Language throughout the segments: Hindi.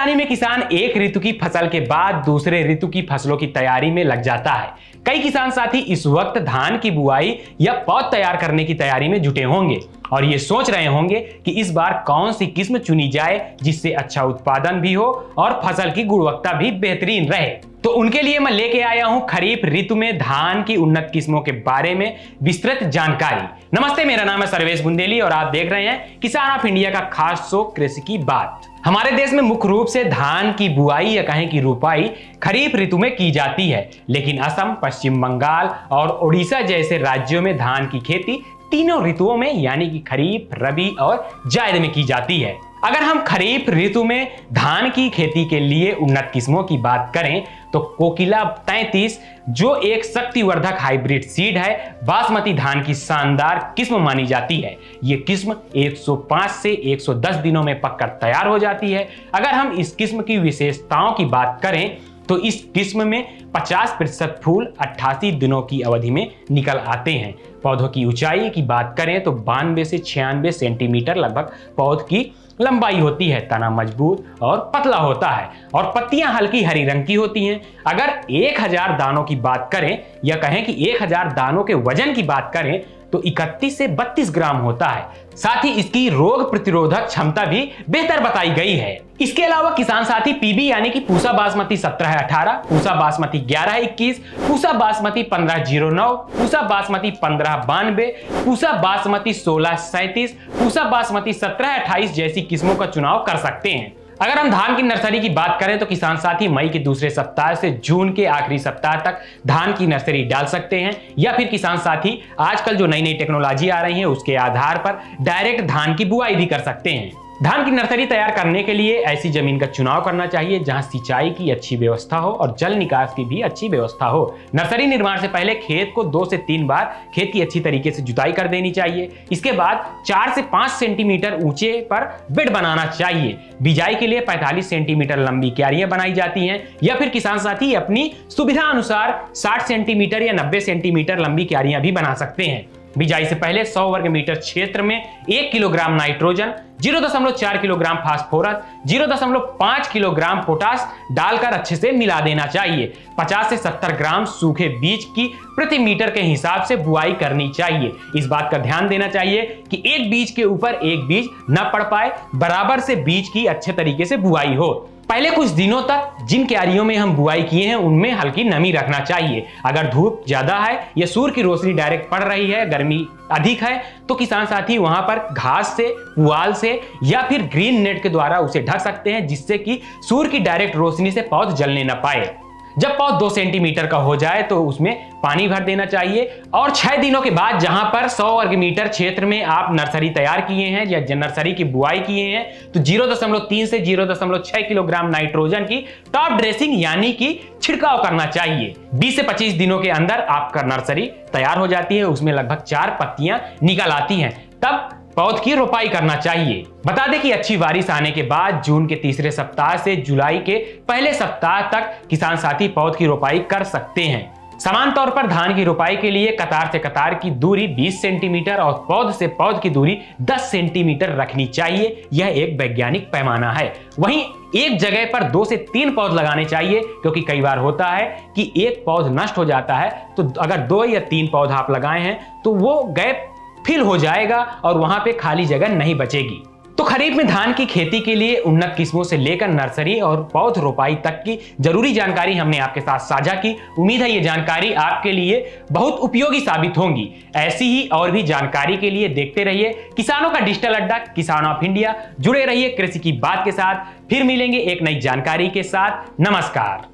राजधानी में किसान एक ऋतु की फसल के बाद दूसरे ऋतु की फसलों की तैयारी में लग जाता है। कई किसान साथी इस वक्त धान की बुआई या पौध तैयार करने की तैयारी में जुटे होंगे और ये सोच रहे होंगे कि इस बार कौन सी किस्म चुनी जाए जिससे अच्छा उत्पादन भी हो और फसल की गुणवत्ता भी बेहतरीन रहे। तो उनके लिए मैं लेके आया हूं खरीफ ऋतु में धान की उन्नत किस्मों के बारे में विस्तृत जानकारी। नमस्ते, मेरा नाम है सर्वेश बुंदेली और आप देख रहे हैं किसान ऑफ इंडिया का खास शो कृषि की बात। हमारे देश में मुख्य रूप से धान की बुआई या कहें कि रोपाई खरीफ ऋतु में की जाती है, लेकिन असम, पश्चिम बंगाल और ओडिशा जैसे राज्यों में धान की खेती तीनों ऋतुओं में यानी कि खरीफ, रबी और जायद में की जाती है। अगर हम खरीफ ऋतु में धान की खेती के लिए उन्नत किस्मों की बात करें तो कोकिला 33 जो एक शक्तिवर्धक हाइब्रिड सीड है, बासमती धान की शानदार किस्म मानी जाती है। ये किस्म 105 से 110 दिनों में पककर तैयार हो जाती है। अगर हम इस किस्म की विशेषताओं की बात करें तो इस किस्म में 50% फूल 88 दिनों की अवधि में निकल आते हैं। पौधों की ऊंचाई की बात करें तो 92 से 96 सेंटीमीटर लगभग पौध की लंबाई होती है। तना मजबूत और पतला होता है और पत्तियां हल्की हरी रंग की होती हैं। अगर 1000 दानों की बात करें या कहें कि 1000 दानों के वजन की बात करें तो 31 से 32 ग्राम होता है। साथ ही इसकी रोग प्रतिरोधक क्षमता भी बेहतर बताई गई है। इसके अलावा किसान साथी पीबी यानी कि पूसा बासमती 1718, पूसा बासमती 1121, पूसा बासमती 1509, पूसा बासमती 1592, पूसा बासमती 1637, पूसा बासमती 1728 जैसी किस्मों का चुनाव कर सकते हैं। अगर हम धान की नर्सरी की बात करें तो किसान साथी मई के दूसरे सप्ताह से जून के आखिरी सप्ताह तक धान की नर्सरी डाल सकते हैं, या फिर किसान साथी आजकल जो नई नई टेक्नोलॉजी आ रही है उसके आधार पर डायरेक्ट धान की बुआई भी कर सकते हैं। धान की नर्सरी तैयार करने के लिए ऐसी जमीन का चुनाव करना चाहिए जहां सिंचाई की अच्छी व्यवस्था हो और जल निकास की भी अच्छी व्यवस्था हो। नर्सरी निर्माण से पहले खेत को 2 से 3 बार खेत की अच्छी तरीके से जुताई कर देनी चाहिए। इसके बाद 4 से 5 सेंटीमीटर ऊंचे पर बेड बनाना चाहिए। बिजाई के लिए 45 सेंटीमीटर लंबी क्यारियां बनाई जाती हैं, या फिर किसान साथी अपनी सुविधा अनुसार 60 सेंटीमीटर या 90 सेंटीमीटर लंबी क्यारियां भी बना सकते हैं। बिजाई से पहले 100 वर्ग मीटर क्षेत्र में 1 kilogram nitrogen, 0.4 kilogram phosphorus, 0.5 kilogram potash डालकर अच्छे से मिला देना चाहिए। 50 से 70 ग्राम सूखे बीज की प्रति मीटर के हिसाब से बुआई करनी चाहिए। इस बात का ध्यान देना चाहिए कि एक बीज के ऊपर एक बीज न पड़ पाए, बराबर से बीज की अच्छे तरीके से बुआई हो। पहले कुछ दिनों तक जिन क्यारियों में हम बुआई किए हैं उनमें हल्की नमी रखना चाहिए। अगर धूप ज्यादा है या सूर्य की रोशनी डायरेक्ट पड़ रही है, गर्मी अधिक है, तो किसान साथी वहां पर घास से, पुआल से या फिर ग्रीन नेट के द्वारा उसे ढक सकते हैं, जिससे कि सूर्य की डायरेक्ट रोशनी से पौध जलने न पाए। जब पौध 2 सेंटीमीटर का हो जाए तो उसमें पानी भर देना चाहिए और 6 दिनों के बाद जहां पर 100 वर्ग मीटर क्षेत्र में आप नर्सरी तैयार किए हैं या नर्सरी की बुआई किए हैं तो 0.3 से 0.6 किलोग्राम नाइट्रोजन की टॉप ड्रेसिंग यानी कि छिड़काव करना चाहिए। 20 से 25 दिनों के अंदर आपका नर्सरी तैयार हो जाती है, उसमें लगभग 4 पत्तियां निकल आती हैं, तब पौध की रोपाई करना चाहिए। बता दें कि अच्छी बारिश आने के बाद जून के तीसरे सप्ताह से जुलाई के पहले सप्ताह तक किसान साथी पौध की रोपाई कर सकते हैं। समान तौर पर धान की रोपाई के लिए कतार से कतार की दूरी 20 सेंटीमीटर और पौध से पौध की दूरी 10 सेंटीमीटर रखनी चाहिए। यह एक वैज्ञानिक पैमाना है। वहीं एक जगह पर 2 से 3 पौध लगाने चाहिए, क्योंकि कई बार होता है कि एक पौध नष्ट हो जाता है, तो अगर 2 या 3 पौध आप लगाए हैं तो वो गैप फिल हो जाएगा और वहां पे खाली जगह नहीं बचेगी। तो खरीफ में धान की खेती के लिए उन्नत किस्मों से लेकर नर्सरी और पौध रोपाई तक की जरूरी जानकारी हमने आपके साथ साझा की। उम्मीद है ये जानकारी आपके लिए बहुत उपयोगी साबित होंगी। ऐसी ही और भी जानकारी के लिए देखते रहिए किसानों का डिजिटल अड्डा किसान ऑफ इंडिया। जुड़े रहिए कृषि की बात के साथ। फिर मिलेंगे एक नई जानकारी के साथ। नमस्कार।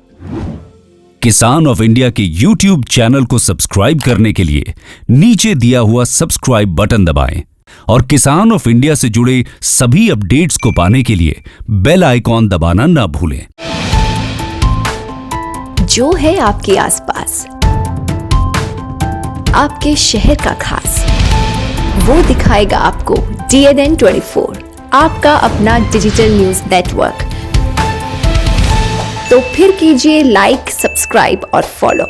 किसान ऑफ इंडिया के YouTube चैनल को सब्सक्राइब करने के लिए नीचे दिया हुआ सब्सक्राइब बटन दबाएं और किसान ऑफ इंडिया से जुड़े सभी अपडेट्स को पाने के लिए बेल आइकॉन दबाना ना भूलें। जो है आपके आसपास, आपके शहर का खास, वो दिखाएगा आपको DNN 24, आपका अपना डिजिटल न्यूज नेटवर्क। तो फिर कीजिए लाइक, सब्सक्राइब और फॉलो।